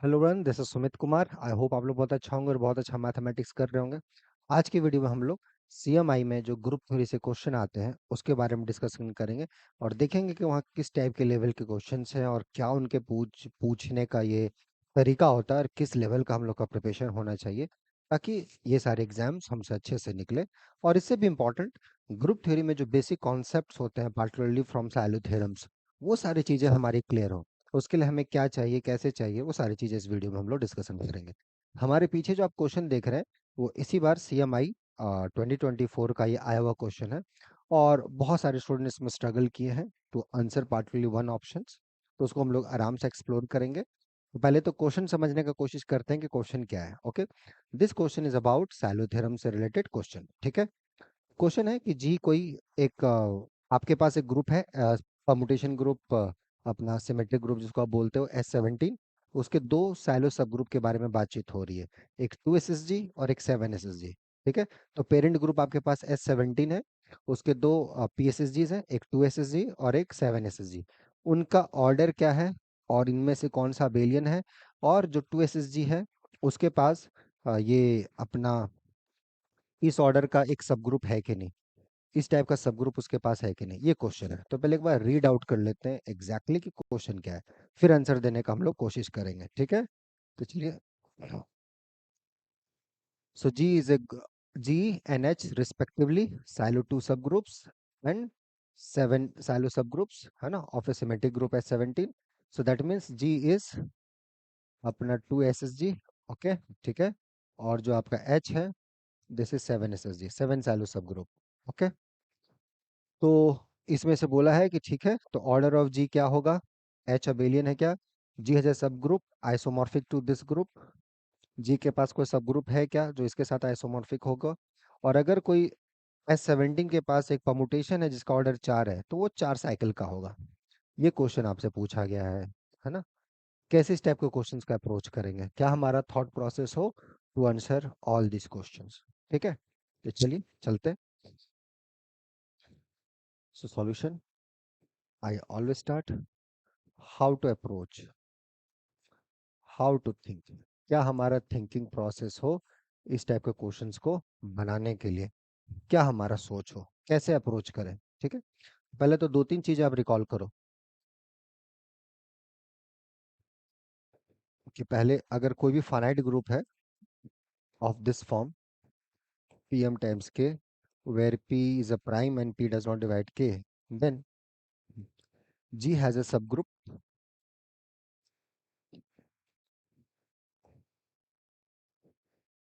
Hello one, this is Sumit Kumar. I hope आप लोग बहुत अच्छा होंगे और बहुत अच्छा मैथमेटिक्स कर रहे होंगे। आज की वीडियो में हम लोग सीएमआई में जो ग्रुप थ्योरी से क्वेश्चन आते हैं उसके बारे में डिस्कशन करेंगे और देखेंगे कि वहाँ किस टाइप के लेवल के क्वेश्चंस हैं और क्या उनके पूछने का ये तरीका होता है और किस लेवल का हम लोग का प्रिपरेशन होना चाहिए ताकि ये सारे एग्जाम्स हमसे अच्छे से निकले। और इससे भी इम्पोर्टेंट, ग्रुप थ्योरी में जो बेसिक कॉन्सेप्ट्स होते हैं पार्टिकुलरली फ्रॉम सैलो थ्योरम्स, वो सारी चीज़ें हमारी क्लियर हो। उसके लिए हमें क्या चाहिए, कैसे चाहिए, वो सारी चीज़ें इस वीडियो में हम लोग डिस्कशन करेंगे। हमारे पीछे जो आप क्वेश्चन देख रहे हैं वो इसी बार CMI 2024 का ये आया हुआ क्वेश्चन है और बहुत सारे स्टूडेंट इसमें स्ट्रगल किए हैं to answer particularly one options. तो उसको हम लोग आराम से एक्सप्लोर करेंगे। तो पहले तो क्वेश्चन समझने का कोशिश करते हैं कि क्वेश्चन क्या है। Okay, this question is about Sylow theorem से रिलेटेड क्वेश्चन। ठीक है, क्वेश्चन है कि जी कोई एक आपके पास एक ग्रुप है, परमुटेशन ग्रुप, अपना सिमेट्रिक ग्रुप जिसको आप बोलते हो S17। उसके दो साइलो सब ग्रुप के बारे में बातचीत हो रही है, एक 2 SSG और एक 7 SSG। ठीक है, तो पेरेंट ग्रुप आपके पास S17 है, उसके दो PSSGs हैं, एक 2 SSG और एक 7 SSG। उनका ऑर्डर क्या है और इनमें से कौन सा अबेलियन है, और जो 2 SSG है उसके पास ये अपना इस ऑर्डर का एक सब ग्रुप है कि नहीं, इस टाइप का सब ग्रुप उसके पास है कि नहीं, ये क्वेश्चन है। तो पहले एक बार रीड आउट कर लेते हैं एग्जैक्टली कि क्वेश्चन क्या है, फिर आंसर देने का हम लोग कोशिश करेंगे। ठीक है, तो चलिए। सो G and H respectively silo two subgroups and seven silo subgroups है ना of a symmetric group S17। so that means G is अपना 2 SSG। ओके, ठीक है, और जो आपका H है दिस इज 7 SSG, 7 साइलो सब ग्रुप। ओके, तो इसमें से बोला है कि ठीक है, तो ऑर्डर ऑफ जी क्या होगा, एच अबेलियन है क्या, जी has a sub group isomorphic to this group, G के पास कोई सब ग्रुप है क्या जो इसके साथ आइसोमॉर्फिक होगा, और अगर कोई S17 के पास एक परमुटेशन है जिसका ऑर्डर 4 है तो वो 4 साइकिल का होगा। ये क्वेश्चन आपसे पूछा गया है ना। कैसे इस टाइप के क्वेश्चंस का अप्रोच करेंगे, क्या हमारा थॉट प्रोसेस हो to answer all this questions. ठीक है, तो चलिए चलते। So solution, I always start how to approach, how to think, क्या हमारा थिंकिंग प्रोसेस हो इस टाइप के क्वेश्चंस को बनाने के लिए, क्या हमारा सोच हो, कैसे अप्रोच करें। ठीक है, पहले तो दो तीन चीजें आप रिकॉल करो कि पहले अगर कोई भी फाइनाइट ग्रुप है of this form Pm times K where P is a prime and P does not divide K, then G has a subgroup,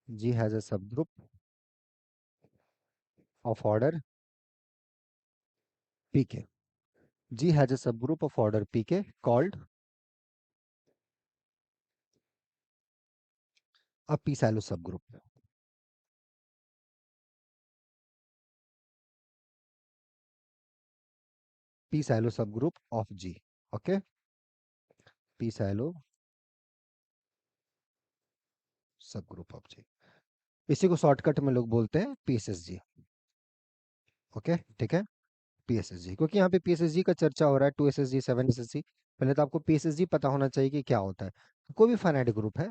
G has a subgroup of order Pk. G has a subgroup of order Pk called a p-silo subgroup. P-silo subgroup of G. Okay, p-silo subgroup of G. इसी को shortcut में लोग बोलते हैं PSSG। Okay, ठीक है, PSSG, क्योंकि यहाँ पे PSSG का चर्चा हो रहा है, 2 SSG 7 SSG। पहले तो आपको PSSG पता होना चाहिए कि क्या होता है। कोई भी फाइनाइट ग्रुप है,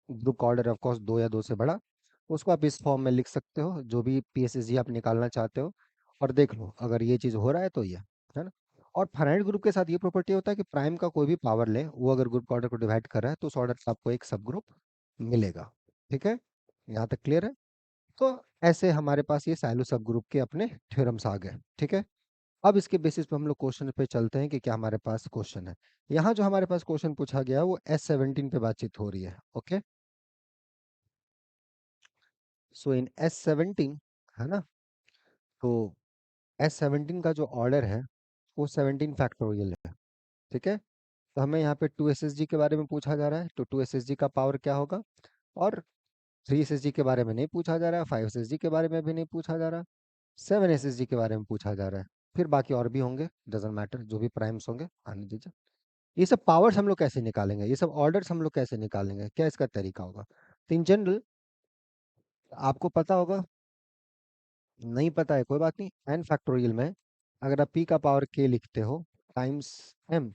ग्रुप का ऑर्डर ऑफ कोर्स दो या दो से बड़ा, उसको आप इस फॉर्म में लिख सकते हो जो भी PSSG आप निकालना चाहते हो, और देख लो अगर ये चीज़ हो रहा है तो ये है ना। और फाइनाइट ग्रुप के साथ ये प्रॉपर्टी होता है कि प्राइम का कोई भी पावर ले, वो अगर ग्रुप का ऑर्डर को डिवाइड कर रहा है तो उस ऑर्डर से आपको एक सब ग्रुप मिलेगा। ठीक है, यहाँ तक क्लियर है। तो ऐसे हमारे पास ये साइलो सब ग्रुप के अपने थ्योरम्स आ गए। ठीक है, अब इसके बेसिस पे हम लोग क्वेश्चन पे चलते हैं कि क्या हमारे पास क्वेश्चन है। यहाँ जो हमारे पास क्वेश्चन पूछा गया है वो S17 पे बातचीत हो रही है। ओके, सो इन S17 है ना, तो S17 का जो ऑर्डर है वो 17 फैक्टोरियल है। ठीक है, तो हमें यहाँ पे 2 SSG के बारे में पूछा जा रहा है, तो 2 SSG का पावर क्या होगा, और 3 SSG के बारे में नहीं पूछा जा रहा है, 5 SSG के बारे में भी नहीं पूछा जा रहा, 7 SSG के बारे में पूछा जा रहा है। फिर बाकी और भी होंगे, डजेंट मैटर, जो भी प्राइम्स होंगे आने दीजिए। ये सब पावर्स हम लोग कैसे निकालेंगे, ये सब ऑर्डर्स हम लोग कैसे निकालेंगे, क्या इसका तरीका होगा। तो इन जनरल आपको पता होगा, नहीं पता है कोई बात नहीं, एन फैक्टोरियल में अगर आप p का पावर k लिखते हो टाइम्स m,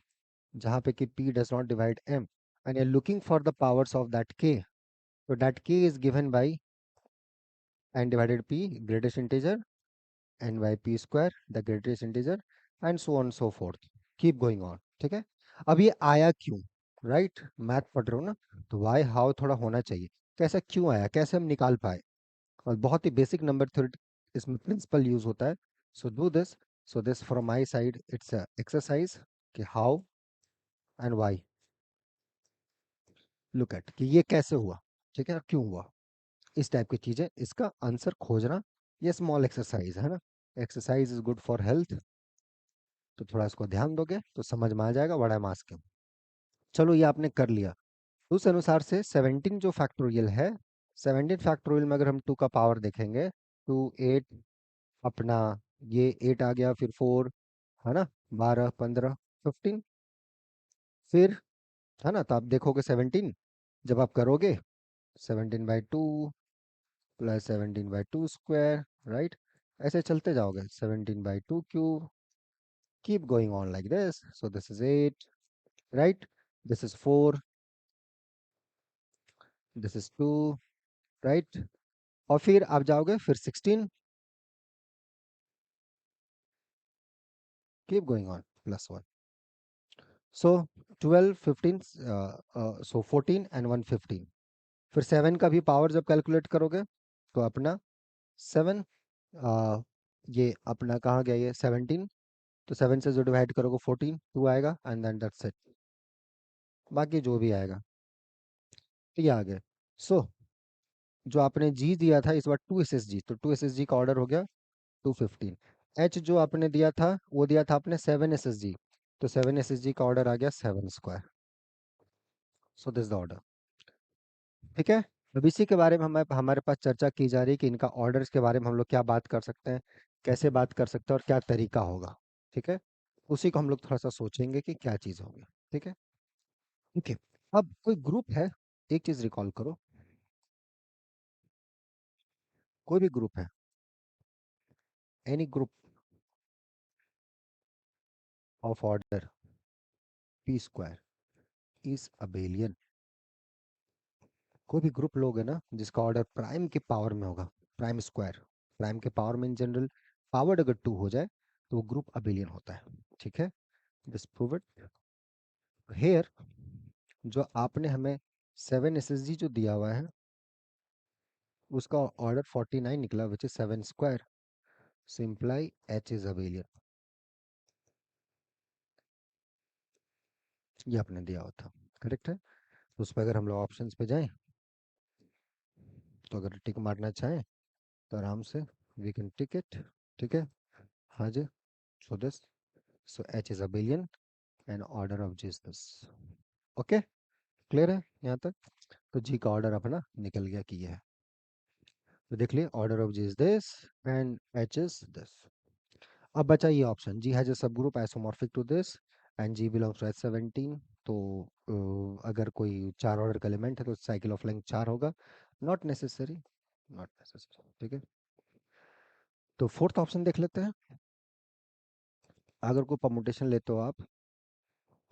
जहाँ पे कि p does not divide m, and you're looking for the powers of that k. So that k is given by n divided p, greatest integer, n by p square, the greatest integer, and so on so forth. Keep going on. ठीक है? अब ये आया क्यों? Right, math पढ़ रहे हो ना, तो वाई हाउ थोड़ा होना चाहिए। कैसा क्यों आया, कैसे हम निकाल पाए? और बहुत ही बेसिक नंबर थ्योरी इसमें प्रिंसिपल यूज होता है। So do this. So this from my side it's exercise कि how and why. Look at कि ये कैसे हुआ, ठीक है, और क्यों हुआ, इस टाइप की चीजें, इसका आंसर खोजना। ये स्मॉल एक्सरसाइज है ना, exercise is good for health, तो थोड़ा इसको ध्यान दोगे तो समझ में आ जाएगा बड़ा मास क्यों। चलो ये आपने कर लिया। तो उस अनुसार से 17 जो फैक्टोरियल है, 17 फैक्टोरियल में अगर हम 2 का पावर देखेंगे, 2 8 अपना, ये 8 आ गया, फिर 4 है ना, 12 15 15, फिर है ना, तो आप देखोगे 17 जब आप करोगे, 17/2 प्लस 17/2 स्क्वायर, राइट, ऐसे चलते जाओगे, 17/2 cube, keep going on like this. So this is 8, right, this is 4, this is 2, right, और फिर आप जाओगे फिर 16, keep going on, +1। So 12 15, so 14 and 1 15। फिर 7 का भी पावर जब कैलकुलेट करोगे तो अपना 7, ये अपना कहाँ गया, ये 17, तो 7 से जो डिवाइड करोगे 14, 2 आएगा, एंड देन दैट्स इट, बाकी जो भी आएगा। तो ये आ गया। सो जो आपने जी दिया था इस बार 2 SSG, तो 2 SSG का ऑर्डर हो गया 215। एच जो आपने दिया था वो दिया था आपने 7 SSG, तो 7 SSG का ऑर्डर आ गया 7 square. So this the order. ठीक है, अब इसी के बारे में हमारे पास चर्चा की जा रही है कि इनका ऑर्डर्स के बारे में हम लोग क्या बात कर सकते हैं, कैसे बात कर सकते हैं और क्या तरीका होगा। ठीक है, उसी को हम लोग थोड़ा सा सोचेंगे कि क्या चीज़ होगी। ठीक है, ओके। अब कोई ग्रुप है, एक चीज़ रिकॉल करो, कोई भी ग्रुप है, any group of order P square is abelian. कोई भी ग्रुप लोगे ना जिसका ऑर्डर प्राइम के पावर में होगा, प्राइम स्क्वायर, प्राइम के पावर में इन जनरल पावर्ड अगर 2 हो जाए तो वो ग्रुप अबेलियन होता है। ठीक है, जस्ट प्रूव इट हेयर। जो आपने हमें 7 SSG जो दिया हुआ है उसका ऑर्डर 49 निकला, which is 7 square, so imply H is abelian, ये आपने दिया हुआ था, करेक्ट है। तो उस पर अगर हम लोग ऑप्शंस पे जाएं, तो अगर टिक मारना चाहें तो आराम से वी कैन टिक इट। ठीक है, हाँ जी, so this, so H is abelian and order of G is this. Okay, clear है यहाँ तक? तो जी का ऑर्डर अपना निकल गया कि ये है। तो देख लिए, order of G is this and H is this. अब बचा ये ऑप्शन, जी हैज अ सब group isomorphic to this and G belongs to H17। तो अगर कोई 4 ऑर्डर का एलिमेंट है तो साइकिल ऑफ लेंथ 4 होगा। Not necessary, not necessary. ठीक है, तो फोर्थ ऑप्शन देख लेते हैं। अगर कोई परमुटेशन लेते हो आप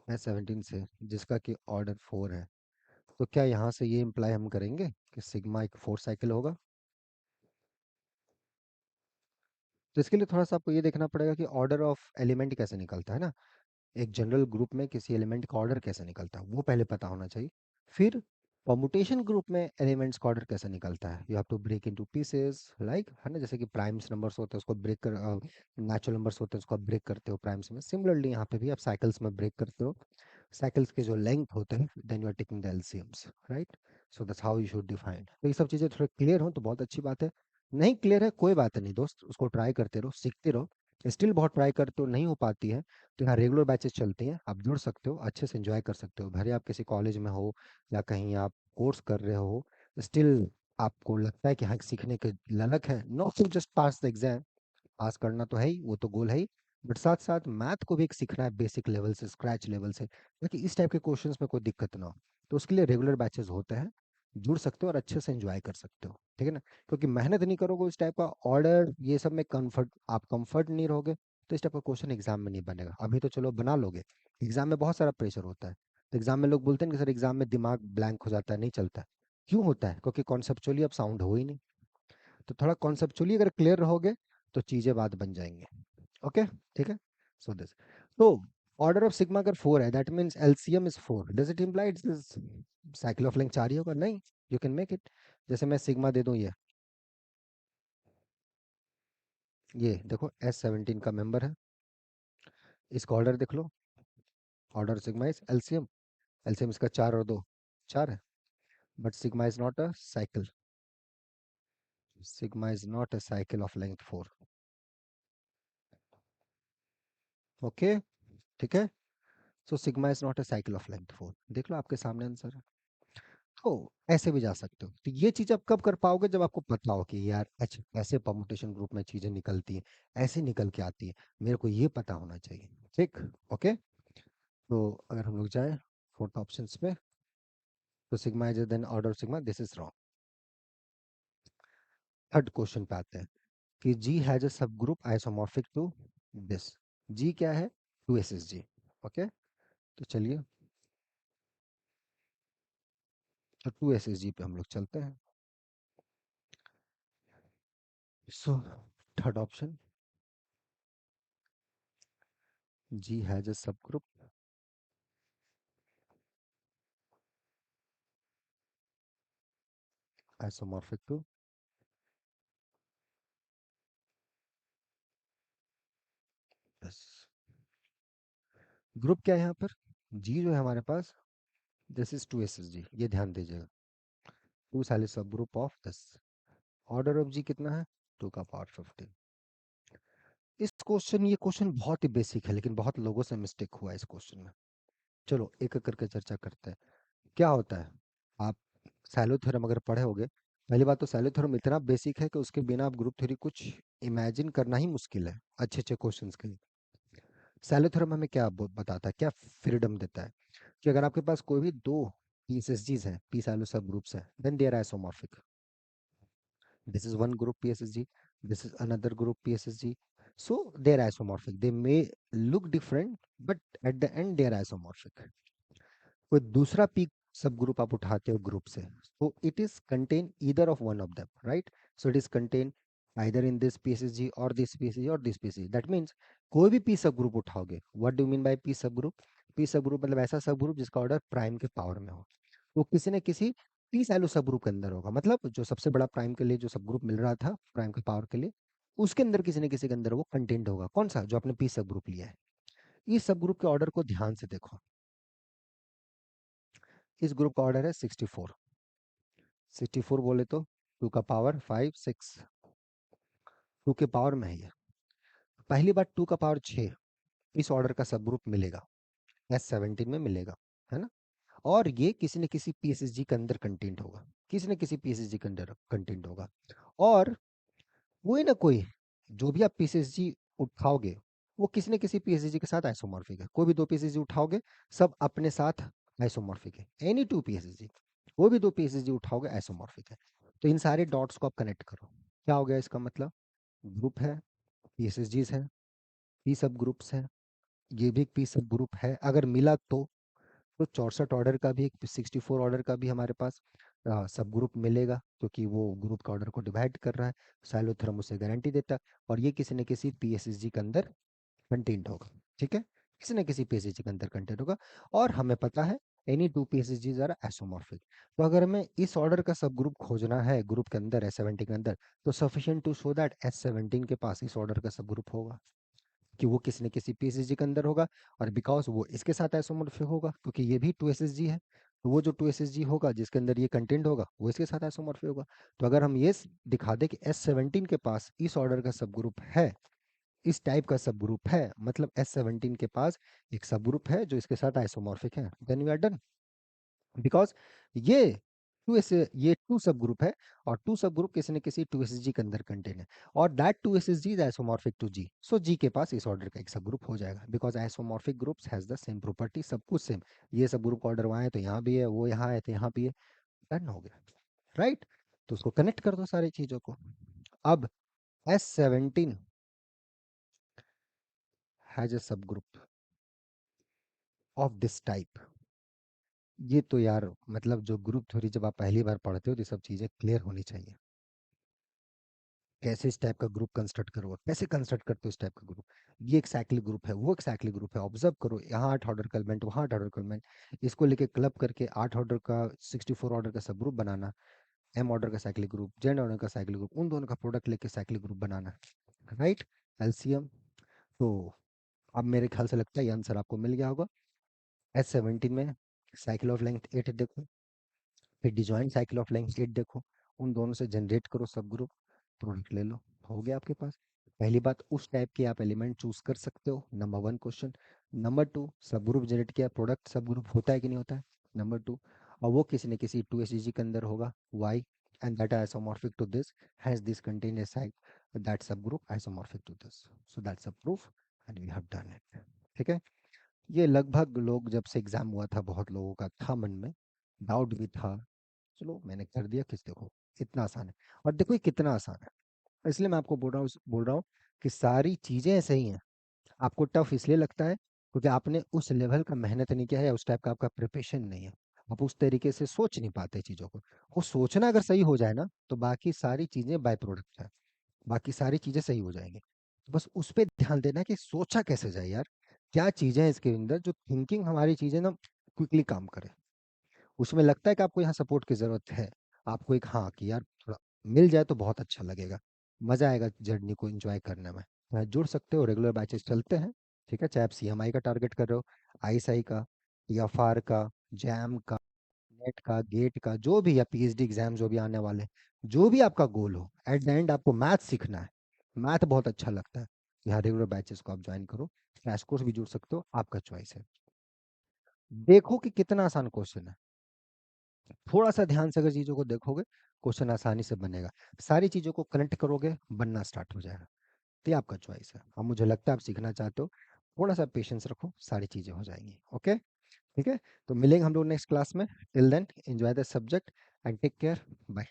H17 से जिसका कि ऑर्डर 4 है, तो क्या यहाँ से ये इम्प्लाई हम करेंगे कि सिग्मा एक 4 साइकिल होगा? तो इसके लिए थोड़ा सा आपको ये देखना पड़ेगा कि ऑर्डर ऑफ एलिमेंट कैसे निकलता है ना, एक जनरल ग्रुप में किसी एलिमेंट का ऑर्डर कैसे निकलता है वो पहले पता होना चाहिए। फिर परमुटेशन ग्रुप में एलिमेंट्स का ऑर्डर कैसे निकलता है, you have to break into pieces, like है ना, जैसे कि प्राइम्स नंबर्स होते हैं उसको ब्रेक कर, नेचुरल नंबर्स होते हैं उसको आप ब्रेक करते हो प्राइम्स में, सिमिलरली यहाँ पे भी आप साइकिल्स में ब्रेक करते हो, साइकिल्स के जो लेंथ होते हैं, then you are taking the LCMs, right. So that's how you should define. तो ये सब चीज़ें थोड़ा क्लियर हो तो बहुत अच्छी बात है, नहीं क्लियर है कोई बात नहीं दोस्त, उसको ट्राई करते रहो, सीखते रहो, स्टिल बहुत ट्राई करते हो नहीं हो पाती है, तो यहाँ रेगुलर बैचेस चलती हैं, आप जुड़ सकते हो, अच्छे से एंजॉय कर सकते हो, भले आप किसी कॉलेज में हो या कहीं आप कोर्स कर रहे हो, स्टिल आपको लगता है कि हाँ सीखने के ललक है, not to just pass the exam, pass करना तो है ही, वो तो गोल है ही, बट साथ साथ मैथ को भी एक सीखना है बेसिक लेवल से, स्क्रैच लेवल से, ताकि इस टाइप के क्वेश्चंस में कोई दिक्कत ना हो। तो उसके लिए रेगुलर बैचेस होते हैं, जुड़ सकते हो और अच्छे से एंजॉय कर सकते हो, ठीक है ना। क्योंकि मेहनत नहीं करोगे इस टाइप का ऑर्डर ये सब में, कंफर्ट, आप कंफर्ट नहीं रहोगे, तो इस टाइप का क्वेश्चन एग्जाम में नहीं बनेगा। अभी तो चलो बना लोगे, एग्जाम में बहुत सारा प्रेशर होता है, तो एग्जाम में लोग बोलते हैं कि सर एग्जाम में दिमाग ब्लैंक हो जाता है, नहीं चलता। क्यों होता है? क्योंकि कॉन्सेप्चुअली अब साउंड हो ही नहीं। तो थोड़ा कॉन्सेप्चुअली अगर क्लियर रहोगे तो चीजें बात बन जाएंगी। ओके, ठीक है। सो दिस, तो ऑर्डर ऑफ सिग्मा अगर 4 है, that means LCM is 4, does it imply it's cycle of length 4 ही होगा? नहीं, यू कैन मेक इट। जैसे मैं सिग्मा दे दूं, ये देखो S17 का मेंबर है, इसका ऑर्डर देख लो, order sigma is LCM. LCM इसका 4 और 2 4 है, but sigma is not a cycle, sigma is not a cycle of length 4। Okay, ठीक है। So sigma is not a cycle of length 4, देख लो आपके सामने आंसर है। तो ऐसे भी जा सकते हो। तो ये चीज आप कब कर पाओगे? जब आपको पता हो कि यार अच्छा ऐसे परमुटेशन ग्रुप में चीजें निकलती हैं, ऐसे निकल के आती है, मेरे को ये पता होना चाहिए। ठीक, ओके। तो अगर हम लोग जाए फोर्थ ऑप्शन पे, तो sigma is then order sigma, this is wrong. Third question पे आते हैं कि जी हैज अ सब group isomorphic to this. G क्या है? 2SSG। ओके, तो चलिए, तो 2SSG पे हम लोग चलते हैं। So third option, G has a सब group isomorphic to this. Group क्या है यहाँ पर? जी जो है हमारे पास, दिस इज 2SSG, ये ध्यान दीजिएगा। 2 साल sub group of this. Order of G कितना है? 2 का पावर 15। इस क्वेश्चन, ये क्वेश्चन बहुत ही बेसिक है, लेकिन बहुत लोगों से मिस्टेक हुआ है इस क्वेश्चन में। चलो एक एक करके चर्चा करते हैं। क्या होता है? आप सैलो थ्योरम अगर पढ़े होगे, पहली बात तो सैलो थ्योरम इतना बेसिक है कि उसके बिना आप ग्रुप थ्योरी कुछ इमेजिन करना ही मुश्किल है अच्छे अच्छे क्वेश्चंस के लिए। सैलो थ्योरम हमें क्या बताता है, क्या फ्रीडम देता है? कि अगर आपके पास कोई भी दो पीएसएसजीज हैं, पी सैलो सब ग्रुप्स हैं, then they are isomorphic. This is one group PSSG, this is another group PSSG. So they are isomorphic. They may look different, but at the end they are isomorphic. कोई दूसरा peak सब group आप उठाते हो group से, so it is contain either of one of them, right? So it is contain either in this PSSG or this PSSG or this PSSG. That means कोई भी P sub group उठाओगे, what do you mean by P sub group? P sub group मतलब ऐसा सब group जिसका order prime के power में हो, वो किसी न किसी पी सैलो सब ग्रुप के अंदर होगा। मतलब जो सबसे बड़ा प्राइम के लिए जो सब ग्रुप मिल रहा था प्राइम के पावर के लिए, उसके अंदर किसी न किसी के अंदर वो कंटेंट होगा। कौन सा? जो आपने पी सब ग्रुप लिया है। इस सब ग्रुप के ऑर्डर को ध्यान से देखो। इस ग्रुप का ऑर्डर है 64। 64 बोले तो 2 का पावर 5 6, 2 के पावर में है ये। पहली बात 2 का पावर 6 इस ऑर्डर का सब ग्रुप मिलेगा, S17 में मिलेगा, है ना? और ये किसी न किसी पीएसएसजी के अंदर कंटेंट होगा, किसी न किसी पीएसएसजी के अंदर कंटेंट होगा। और कोई ना कोई, जो भी आप पीएसएसजी उठाओगे, वो किसी न किसी पीएसएसजी के साथ आइसोमॉर्फिक है। कोई भी दो पीएसएसजी उठाओगे, सब अपने साथ आइसोमॉर्फिक है। एनी टू पीएसएसजी, कोई भी दो पीएसएसजी उठाओगे आइसोमॉर्फिक है। तो इन सारे डॉट्स को आप कनेक्ट करो, क्या हो गया इसका मतलब? ग्रुप है, पीएसएसजीज है, पी सब ग्रुप्स है, ये भी एक पी सब ग्रुप है अगर मिला तो 64 ऑर्डर का भी, एक 64 ऑर्डर का भी हमारे पास सब ग्रुप मिलेगा, क्योंकि वो ग्रुप का ऑर्डर को डिवाइड कर रहा है। साइलोथ्रम उसे गारंटी देता है, और ये किसी न किसी पीएसएसजी के अंदर कंटेंट होगा। ठीक है, किसी न किसी पीएसएसजी के अंदर कंटेंट होगा। और हमें पता है एनी टू पीएसएसजीज आर आइसोमॉर्फिक। तो अगर हमें इस ऑर्डर का सब ग्रुप खोजना है ग्रुप के अंदर S17 के अंदर, तो sufficient to show that S17 के पास इस ऑर्डर का सब ग्रुप होगा, कि वो किसी न किसी पीएसएसजी के अंदर होगा। और बिकॉज वो इसके साथ आइसोमॉर्फिक होगा, क्योंकि ये भी 2SSG है, तो वो जो 2SSG होगा जिसके अंदर ये कंटेंट होगा, वो इसके साथ आइसोमॉर्फिक होगा। तो अगर हम ये दिखा दें कि S17 के पास इस ऑर्डर का सब ग्रुप है, इस टाइप का सब ग्रुप है, मतलब S17 के पास एक सब ग्रुप है जो इसके साथ आइसोमॉर्फिक है, then we are done. Because ये ये टू सब ग्रुप है, और टू सब ग्रुप किसी न किसी 2SSG के अंदर कंटेन है, और that 2SSG is isomorphic to G. So G के पास इस ऑर्डर का एक सब ग्रुप हो जाएगा, because isomorphic groups has the same property, सब कुछ सेम। ये सब ग्रुप ऑर्डर वहाँ है तो यहाँ भी है, वो यहाँ है तो यहाँ भी है, डन हो गया, राइट? तो उसको कनेक्ट कर दो सारी चीजों को। अब S17 हैज अ सब ग्रुप ऑफ दिस टाइप, ये तो यार मतलब जो ग्रुप थ्योरी जब आप पहली बार पढ़ते हो तो ये सब चीजें क्लियर होनी चाहिए। कैसे इस टाइप का ग्रुप कंस्ट्रक्ट करोगे, कैसे कंस्ट्रक्ट करते हो इस टाइप का ग्रुप, ये एक साइक्लिक ग्रुप है, वो एक साइक्लिक ग्रुप है, ऑब्जर्व करो, यहाँ 8 ऑर्डर का एलिमेंट, वहाँ 8 ऑर्डर का एलिमेंट, इसको लेके क्लब करके 8 ऑर्डर का 64 ऑर्डर का सब ग्रुप बनाना, एम ऑर्डर का साइक्लिक ग्रुप, जेन ऑर्डर का साइक्लिक ग्रुप, उन दोनों का प्रोडक्ट लेके साइक्लिक ग्रुप बनाना, राइट, एलसीएम। तो अब मेरे ख्याल से लगता है ये आंसर आपको मिल गया होगा। S17 में साइकिल ऑफ लेंथ 8 देखो, फिर डिजॉइंट साइकिल ऑफ लेंथ 8 देखो, उन दोनों से जनरेट करो सब ग्रुप, प्रोडक्ट ले लो, हो गया आपके पास। पहली बात, उस टाइप के आप एलिमेंट चूज कर सकते हो, number one question. Number two, सब ग्रुप जनरेट किया, प्रोडक्ट सब ग्रुप होता है कि नहीं होता है, नंबर टू, और वो किसी न किसी 2 SEG के अंदर होगा, Y, and that isomorphic to this, has this contain a side that sub group isomorphic to this, so that's a proof and we have done it. ठीक है, ये लगभग लोग जब से एग्जाम हुआ था बहुत लोगों का था मन में, डाउट भी था, चलो मैंने कर दिया, किस देखो इतना आसान है। और देखो ये कितना आसान है, इसलिए मैं आपको बोल रहा हूँ कि सारी चीजें सही हैं। आपको टफ इसलिए लगता है क्योंकि आपने उस लेवल का मेहनत नहीं किया है, या उस टाइप का आपका प्रिपरेशन नहीं है, आप उस तरीके से सोच नहीं पाते चीजों को। वो सोचना अगर सही हो जाए ना तो बाकी सारी चीजें बाय प्रोडक्ट है, बाकी सारी चीजें सही हो जाएंगी। तो बस उस पे ध्यान देना कि सोचा कैसे जाए यार, क्या चीजें हैं इसके अंदर जो थिंकिंग हमारी चीजें ना क्विकली काम करे। उसमें लगता है कि आपको यहाँ सपोर्ट की ज़रूरत है, आपको एक हाँ कि यार थोड़ा मिल जाए तो बहुत अच्छा लगेगा, मज़ा आएगा जर्नी को एंजॉय करने में। जुड़ सकते हो, रेगुलर बैचेस चलते हैं। ठीक है, चाहे आप CMI का टारगेट कर रहे हो, ISI का, या फार का, जैम का, नेट का, गेट का, जो भी, या PhD एग्जाम जो भी आने वाले हैं, जो भी आपका गोल हो, एट द एंड आपको मैथ सीखना है, मैथ बहुत अच्छा लगता है, यहाँ रेगुलर बैचेस को आप ज्वाइन करो, क्रैश कोर्स भी जुड़ सकते हो, आपका चॉइस है। देखो कि कितना आसान क्वेश्चन है, थोड़ा सा ध्यान से अगर चीजों को देखोगे, क्वेश्चन आसानी से बनेगा, सारी चीजों को कनेक्ट करोगे बनना स्टार्ट हो जाएगा। तो ये आपका चॉइस है, अब मुझे लगता है आप सीखना चाहते हो, थोड़ा सा पेशेंस रखो, सारी चीजें हो जाएंगी, ओके। ठीक है, तो मिलेंगे हम लोग नेक्स्ट क्लास में, till then enjoy the subject and take care, bye.